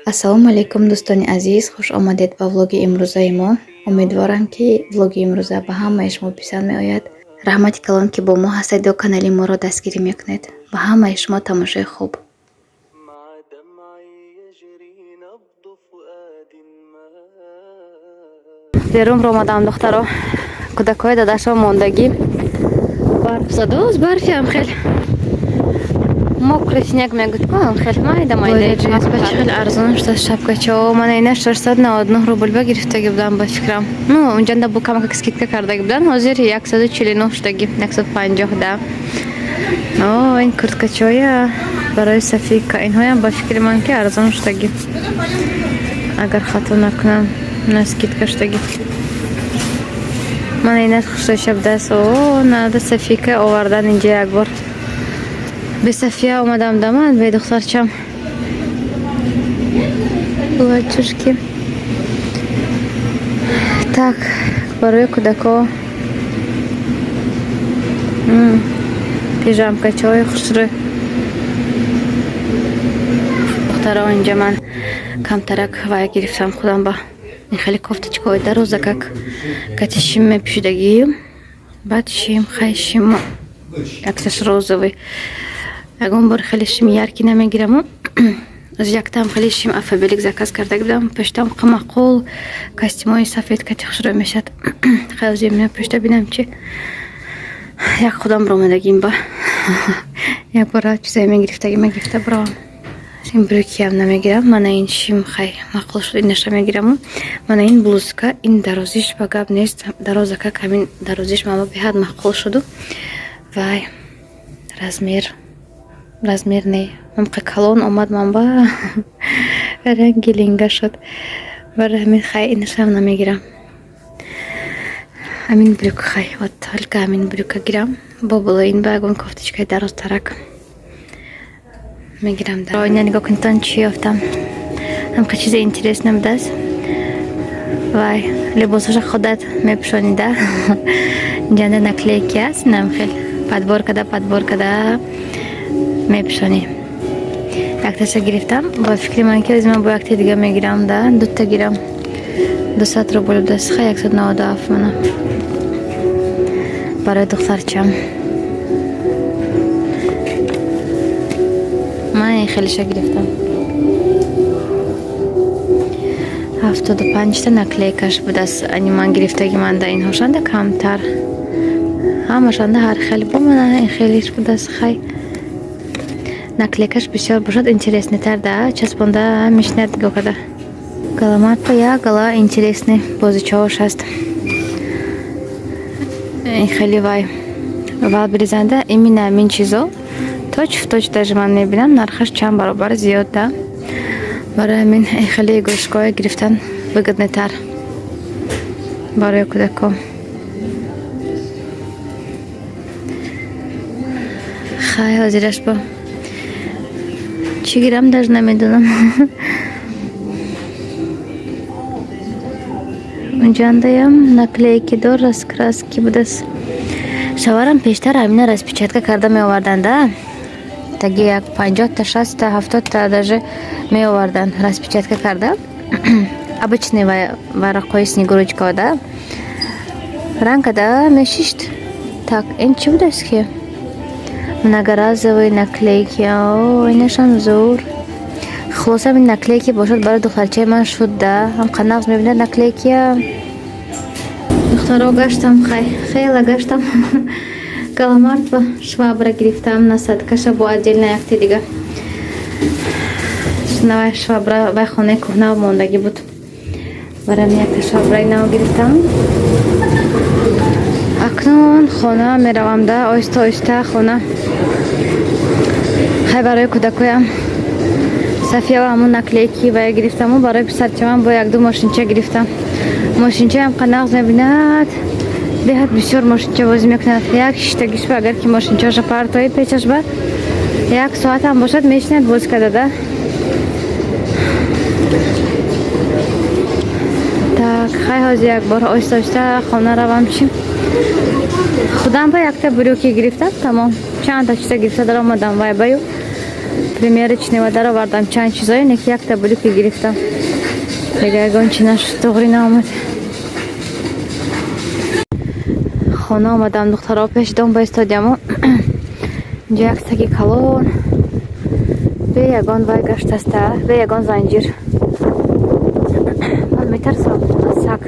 Ассалому алайкум дӯстони азиз, хуш омадед ба влоги имрӯзаи мо. Умедворам ки влоги имрӯза ба ҳамаи шумо писанд меояд. Раҳмати калон ки бо мо ҳастед ва канали моро дастгирӣ мекунед. Ба ҳамаи шумо тамошои хуб. Берун ромадам духтаро, кӯдакҳои дадашо мондагӣ. Барф задоз, барфиам хел мокрый снег мегӯткам хел майда хел арзон шуда шапкачо. Ман ина 699 рубл гирифтаги будам ба фикрам. Ну унҷанда бу камак скидка кардаги будан. Ҳозир 149 шудаги 150 да. О, ин курткачоя барои Сафика. Инҳоям ба фикри ман ки арзон шудаги. Агар хато накунам, на скидка шудаги. Ман ина хушдаша будааст. О, нада Сафика овардан инҷа як бор. Бе София омадам даман, бе духтарчам. Лачушки. Так, барои кӯдако. Пижамкачаҳои хушрӯй. Духтаро инҷа ман камтарак вай гирифтам худам ба. Ин хеле кофточкаҳои дароза как кати шим мепӯшидагӣ. Баъд шим хай шим яксаш розовый. Ягон бор хеле шим ярки намегираму. Аз яктам хеле шим афабелик заказ кардаги будам. Пӯштам қимақол костюмои сафед кати хушрӯй мешад. Хеле зеб пӯшта бинам чи як худам ромадагим ба. Як бора чизае мегирифтаги мегирифта бравам. Ин брюкиам намегирам. Мана ин шим хай мақул шуд инаша мегираму. Мана ин блузка ин дарозиш ба гап нест. Дароза как ҳамин дарозиш мама беҳад мақул шуду. Вай размер не. Мамқа калон омад ман ба ранги линга шуд. Барои ҳамин хай инашам намегирам. Ҳамин брюка хай. Вот только ҳамин брюка гирам. Бо булоин ба ягон кофточкаи дарозтарак мегирам. Дар ина нигоҳ кунтон чӣ ёфтам. Ҳамқа чизи интересна будааст. Вай либосаша худат мепӯшонида. Инҷанда наклейки аст. Нам хел падбор када мепӯшонӣ. Якташа гирифтам. Ба фикри ман ки аз ман бо якта дига мегирам да. Дута гирам. 200 рубл будааст. Хай 197 мана. Барои духтарчам. Ман хелиша гирифтам. 75 та наклейкаш будааст. Ани ман гирифтаги манда инҳошанда камтар. Ҳамашанда ҳар хел бо мана ин хелиш будааст. Хай наклейкаш бисёр бошад интереснитар да. Часпонда мешинад диго када. Галаматпа як гала интересный бозичаош аст. Ин хели вай валбризанда именно ҳамин чизо точ в точ даже ман мебинам нархаш чанд баробар зиёд да. Барои ҳамин хеле игрушкаҳое гирифтан выгоднитар барои кӯдако. Хай ҳозираш бо чӣ гирам даже намедонам. Унҷандаям наклейки дор раскраски будааст. Шаварам пештар ҳамина распечатка карда меовардан да. Таги як 50 та 60 та 70 та даже меовардан распечатка карда. Обычный варақҳои снегурочка да. Ранка да мешишт. Так ин чӣ будааст ки? Многоразовые наклейки. О, инашам зур. Хулоса ин наклейки бошад барои духтарчаи ман шуд да. Ҳамқа нағз мебинад наклейкия. Духтаро гаштам, хела гаштам. Галамарт ба швабра гирифтам на садкаша бо отдельна якти дига. Навай швабра вай хонаи кӯҳна мондаги буд. Барам якта швабраи нав гирифтам. Акнун хона меравам да. Оҳиста оҳиста хона. Хай барои кӯдакоям Софиява ҳамун наклейки вай гирифтаму барои писарчамам бо як ду мошинча гирифтам. Мошинчаям қанағз мебинад. Беҳад бисёр мошинча бозӣ мекунад. Як шиштагиш ба агар ки мошинчаша партои печаш ба як соат ҳам бошад мешинад бозӣ карда да. Так хай ҳозир як бор оҳиста оҳиста хона равам чӣ. Худам ба якта брюки гирифтам. Тамом. Чанд та чиза гирифта даромадам вай баю. примерочный ва даровардам чанд чизое, неки якта блюки гирифтам. Дега гончинаш тоғри наомад. Хона омадам, духтаро пеш дом ба истодиаму. Инҷа як саги калон. Бе ягон вай гаштаста, бе ягон занҷир. Ман метарсам аз саг.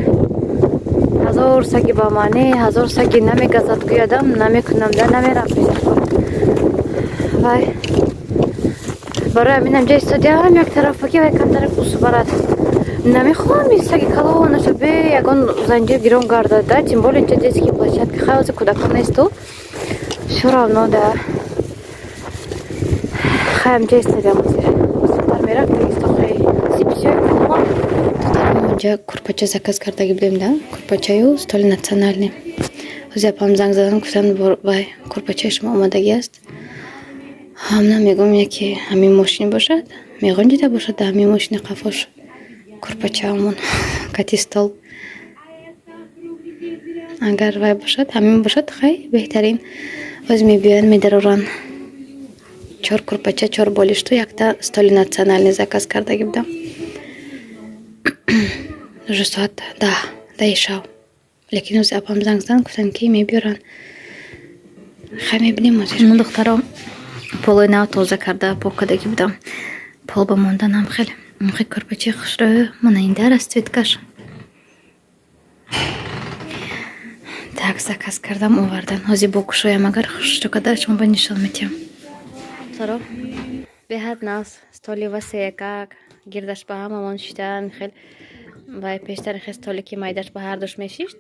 Ҳазор саги ба мане, ҳазор саги намегазад гӯядам, намекунам, да намерам пешаш. Вай барои аминам ҷа истодиам, як тарафаки вай камтарак бусу барад. Намехоҳам ин саги калонаша бе ягон занҷир гиром гардад, да, тем более инҷа детские площадки, хай ҳозир кӯдакон несту. Всё равно, да. Хаям ҷа истодиам ҳозир. Ҳозир мерак тагисто хай зипсиёй калон. Инҷа курпача заказ кардаги будем, да? Курпачаю столи национальный. Ҳозир апам занг задам, гуфтам вай курпачаи шумо омадагӣ аст. Ҳамна мегӯм яке ҳамин мошин бошад. Мегӯм дида бошад да ҳамин мошини қафош. Курпачаамон кати стол. Агар вай бошад, ҳамин бошад, хай беҳтарин. Оз мебиёянд медароран. 4 курпача, 4 болишту, якта столи национальный заказ кардаги будам. Уже соат 10 шав. Лекин оз апам занг задан, гуфтам ки мебиёран. Хай мебинем ҳозир. Мо духтаро полои нав тоза карда пок кардаги будам. Пол ба монданам хеле. Мухи курпачаи хушрӯ монанинда расцветкаш. Так заказ кардам, овардан. Ҳозир бо кушоям, агар хушрӯ када шумо ба нишон метиҳам. Саро беҳад нас столи ва сеякак гирдаш ба ҳамамон шидан хел вай пештари хе столи ки майдаш ба ҳар душ мешишт.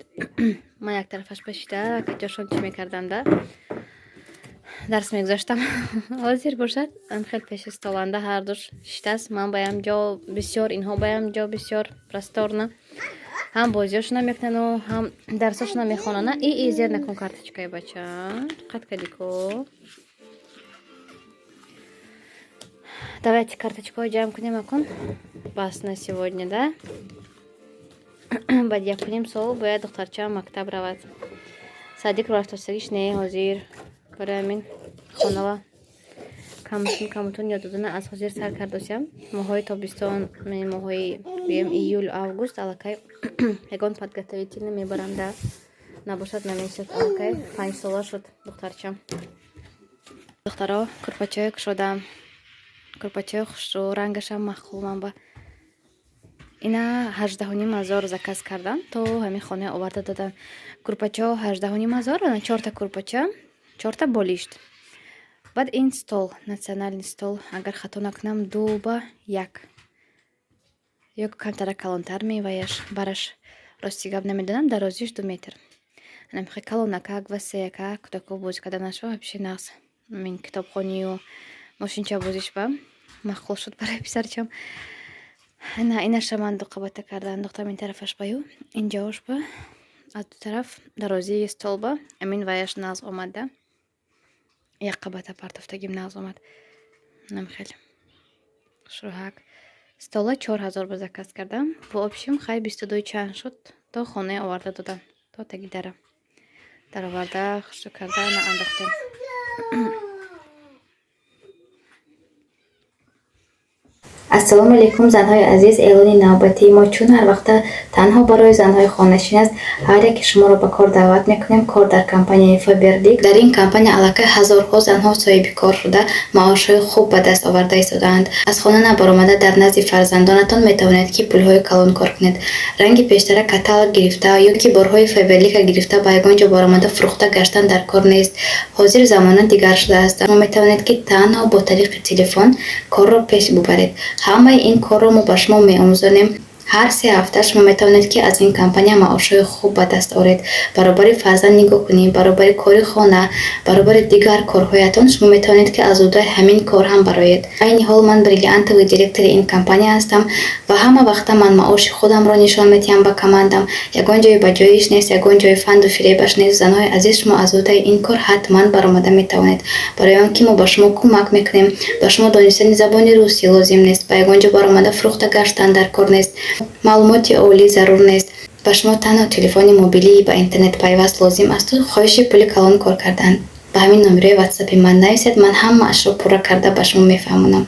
Ман як тарафаш ба шида каҷошон чӣ мекардам, да дарс мегузоштам. Ҳозир бошад хел пеши столанда ҳар душ шидаст. Ман баям ҷо бисёр, инҳо баям ҷо бисёр просторна. Ҳам бозиёшона мекунану, ҳам дарсошона мехонана. Зер накун карточкаи бача. Қат кадико. Давайте карточку ҷамъ кунем акун. Бас на сегодня, да? Баъд якуним сол бояд духтарчаам мактаб равад. Садиқ рафтасагиш не ҳозир. Барои амин хонава камутун ёд додана аз ҳозир сар кардосям. Моҳои тобистон, моҳои бием июл, август аллакай ягон подготовительный мебарам, да? Набошад намешад аллакай 5 сола шуд духтарчам. Духтаро курпачаи кушодам. Курпачаи хушрӯ, рангашам махкумам ба. Ина 18,500 заказ кардам, то ҳамин хона оварда додам. Курпачао 18,500, ана 4 курпача, 4 болишт. Баъд ин стол, национальный стол, агар хато накунам 2/1. Ёк камтара калонтар меваяш, бараш рости гап намедонам, дарозиш 2 метр. Ана михай калонакак ва сеякак, кудако бози каданашва, вообще нағз. Мин китобхонию мошинча бозиш ба махқул шуд барои писарчам. Инаша ман дуқабата карда андохтам ин тарафаш ба ю, инҷаош ба аз ду тараф дарозии стол ба амин ваяш нағз омад, да? Як қабата партофтагим нағз омад. Нам хеле шурҳак. Стола 4000 ба заказ кардам. По общем хай 22 чанд шуд, то хона оварда додам. То таги дара дароварда хушрӯ карда на андохтем. ассалому алайкум занҳои азиз, эълони навбатии мо чун ҳар вақта танҳо барои занҳои хонашин аст. ҳар яке шуморо ба кор даъват мекунем. Кор дар компанияи Faberlic. Дар ин компания аллакай ҳазорҳо занҳо соҳиби кор шуда маошҳои хуб ба даст оварда истодаанд. Аз хона набаромада дар назди фарзандонатон метавонед ки пулҳои калон кор кунед. Ранги пештара каталог гирифта ё ки борҳои Faberlic гирифта ба ягон ҷо баромада фурӯхта гаштан дар кор нест. Ҳозир замона дигар шудааст. Мо метавонед ки танҳо бо тариқи телефон корро пеш бубаред. ҳамаи ин корро мо ба шумо меомӯзонем. ҳар 3 ҳафта шумо метавонед ки аз ин компания маошҳои хуб ба даст оред. Баробари фарзанд нигоҳ кунед, баробари кори хона, баробари дигар корҳоятон шумо метавонед ки аз удаи ҳамин кор ҳам бароед. Айни ҳол ман бриллиантовый директори ин компания ҳастам ва ҳама вақта ман маоши худамро нишон медиҳам ба командам. Ягон ҷои ба ҷоиш нест, ягон ҷои фанду фиребаш нест. Занҳои азиз, шумо аз удаи ин кор ҳатман баромада метавонед. Барои он ки мо ба шумо кӯмак мекунем. Ба шумо донистани забони русӣ лозим нест. Ба ягон ҷо баромада фурӯхта гаштан дар кор нест. маълумоти олӣ зарур нест. Ба шумо танҳо телефони мобилӣ ба интернет пайваст лозим асту хоҳиши пули калон кор кардан. ба ҳамин номерои ватсапи ман нависед. Ман ҳамаашро пурра карда ба шумо мефаҳмонам.